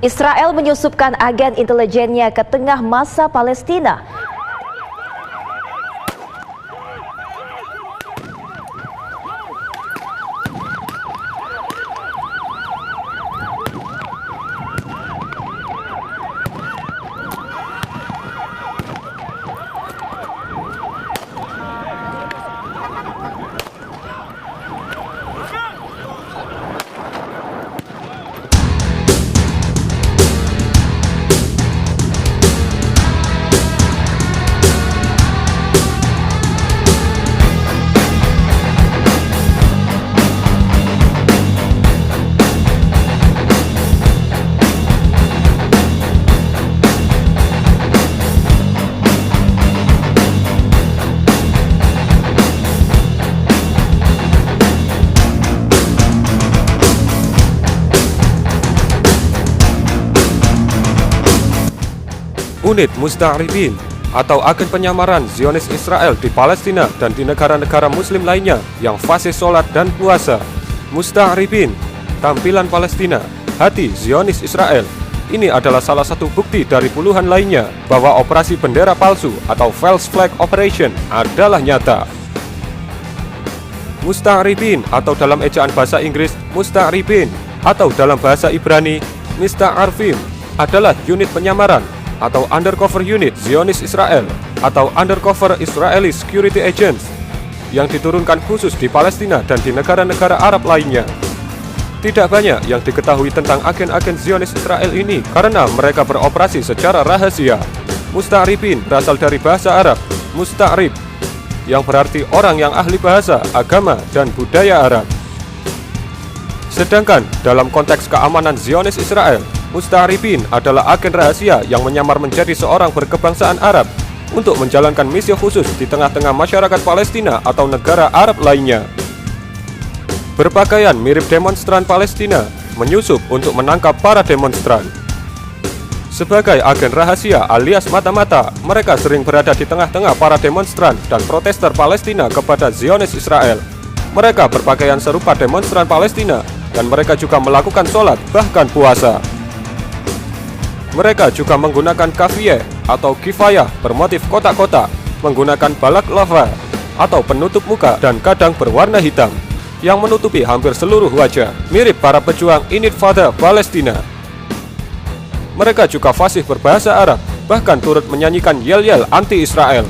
Israel menyusupkan agen intelijennya ke tengah masa Palestina. Unit Musta'ribin atau agen penyamaran Zionis Israel di Palestina dan di negara-negara muslim lainnya yang fase sholat dan puasa. Musta'ribin, tampilan Palestina, hati Zionis Israel. Ini adalah salah satu bukti dari puluhan lainnya bahwa operasi bendera palsu atau false flag operation adalah nyata. Musta'ribin atau dalam ejaan bahasa Inggris Musta'ribin atau dalam bahasa Ibrani Musta'arfim adalah unit penyamaran atau undercover unit Zionis Israel atau undercover Israeli security agents yang diturunkan khusus di Palestina dan di negara-negara Arab lainnya. Tidak banyak yang diketahui tentang agen-agen Zionis Israel ini karena mereka beroperasi secara rahasia. Musta'ribin berasal dari bahasa Arab musta'rib yang berarti orang yang ahli bahasa, agama, dan budaya Arab. Sedangkan dalam konteks keamanan Zionis Israel, Musta'ribin adalah agen rahasia yang menyamar menjadi seorang berkebangsaan Arab untuk menjalankan misi khusus di tengah-tengah masyarakat Palestina atau negara Arab lainnya. Berpakaian mirip demonstran Palestina, menyusup untuk menangkap para demonstran. Sebagai agen rahasia alias mata-mata, mereka sering berada di tengah-tengah para demonstran dan protester Palestina kepada Zionis Israel. Mereka berpakaian serupa demonstran Palestina dan mereka juga melakukan sholat bahkan puasa. Mereka juga menggunakan kafiyeh atau kifayah bermotif kotak-kotak, menggunakan balak lava atau penutup muka dan kadang berwarna hitam yang menutupi hampir seluruh wajah, mirip para pejuang Intifada Palestina. Mereka juga fasih berbahasa Arab, bahkan turut menyanyikan yel-yel anti-Israel.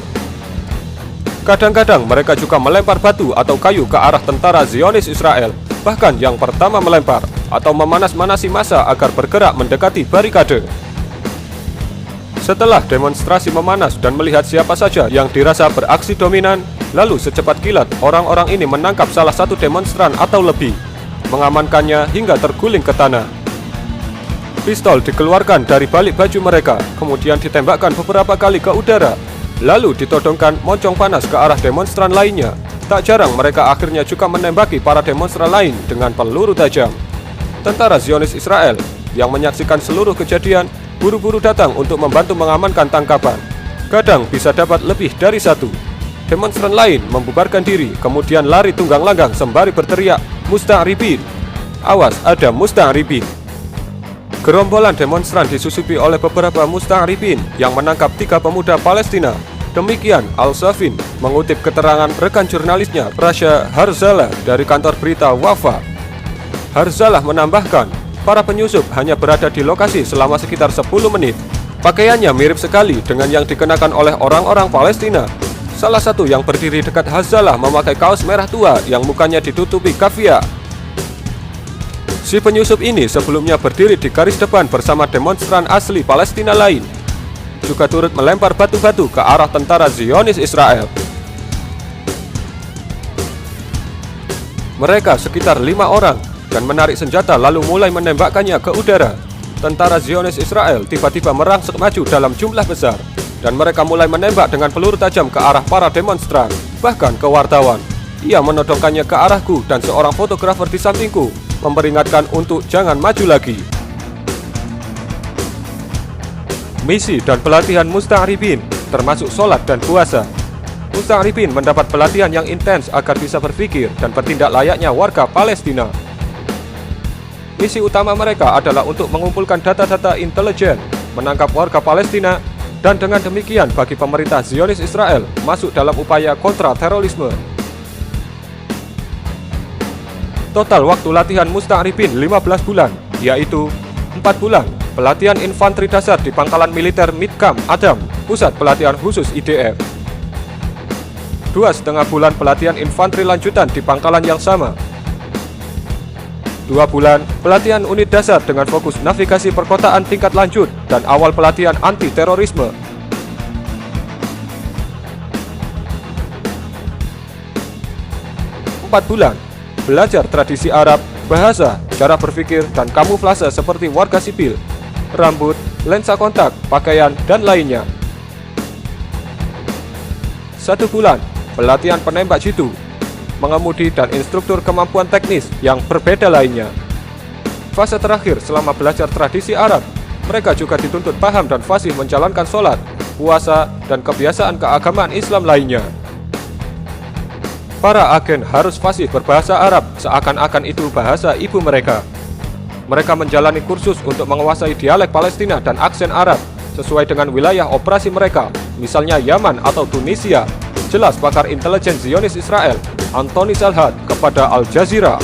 Kadang-kadang mereka juga melempar batu atau kayu ke arah tentara Zionis Israel, bahkan yang pertama melempar atau memanas-manasi massa agar bergerak mendekati barikade. Setelah demonstrasi memanas dan melihat siapa saja yang dirasa beraksi dominan, lalu secepat kilat orang-orang ini menangkap salah satu demonstran atau lebih, mengamankannya hingga terguling ke tanah. Pistol dikeluarkan dari balik baju mereka, kemudian ditembakkan beberapa kali ke udara, lalu ditodongkan moncong panas ke arah demonstran lainnya. Tak jarang mereka akhirnya juga menembaki para demonstran lain dengan peluru tajam. Tentara Zionis Israel yang menyaksikan seluruh kejadian buru-buru datang untuk membantu mengamankan tangkapan. Kadang bisa dapat lebih dari satu. Demonstran lain membubarkan diri, kemudian lari tunggang langgang sembari berteriak, "Musta'ribin! Awas, ada Musta'ribin!" Gerombolan demonstran disusupi oleh beberapa Musta'ribin yang menangkap 3 pemuda Palestina. Demikian Al-Safin mengutip keterangan rekan jurnalisnya Rasha Harzalah dari kantor berita Wafa. Harzalah menambahkan, para penyusup hanya berada di lokasi selama sekitar 10 menit. Pakaiannya mirip sekali dengan yang dikenakan oleh orang-orang Palestina. Salah satu yang berdiri dekat Harzalah memakai kaos merah tua yang mukanya ditutupi kafiyah. Si penyusup ini sebelumnya berdiri di garis depan bersama demonstran asli Palestina lain. Juga turut melempar batu-batu ke arah tentara Zionis Israel. Mereka sekitar 5 orang dan menarik senjata lalu mulai menembakkannya ke udara. Tentara Zionis Israel tiba-tiba merangsek maju dalam jumlah besar dan mereka mulai menembak dengan peluru tajam ke arah para demonstran, bahkan ke wartawan. Ia menodongkannya ke arahku dan seorang fotografer di sampingku memperingatkan untuk jangan maju lagi. Misi dan pelatihan Musta'ribin termasuk sholat dan puasa. Musta'ribin mendapat pelatihan yang intens agar bisa berpikir dan bertindak layaknya warga Palestina. Misi utama mereka adalah untuk mengumpulkan data-data intelijen, menangkap warga Palestina, dan dengan demikian bagi pemerintah Zionis Israel masuk dalam upaya kontra terorisme. Total waktu latihan Musta'ribin 15 bulan, yaitu 4 bulan pelatihan infanteri dasar di pangkalan militer Midcamp Adam, pusat pelatihan khusus IDF. 2,5 bulan pelatihan infanteri lanjutan di pangkalan yang sama. 2 bulan pelatihan unit dasar dengan fokus navigasi perkotaan tingkat lanjut dan awal pelatihan anti-terorisme. 4 bulan belajar tradisi Arab, bahasa, cara berpikir, dan kamuflase seperti warga sipil, rambut, lensa kontak, pakaian, dan lainnya. 1 bulan pelatihan penembak jitu, mengemudi, dan instruktur kemampuan teknis yang berbeda lainnya. Fase terakhir selama belajar tradisi Arab, mereka juga dituntut paham dan fasih menjalankan sholat, puasa, dan kebiasaan keagamaan Islam lainnya. Para agen harus fasih berbahasa Arab seakan-akan itu bahasa ibu mereka. Mereka menjalani kursus untuk menguasai dialek Palestina dan aksen Arab sesuai dengan wilayah operasi mereka, misalnya Yaman atau Tunisia. Jelas pakar intelijen Zionis Israel, Anthony Salhat, kepada Al Jazeera.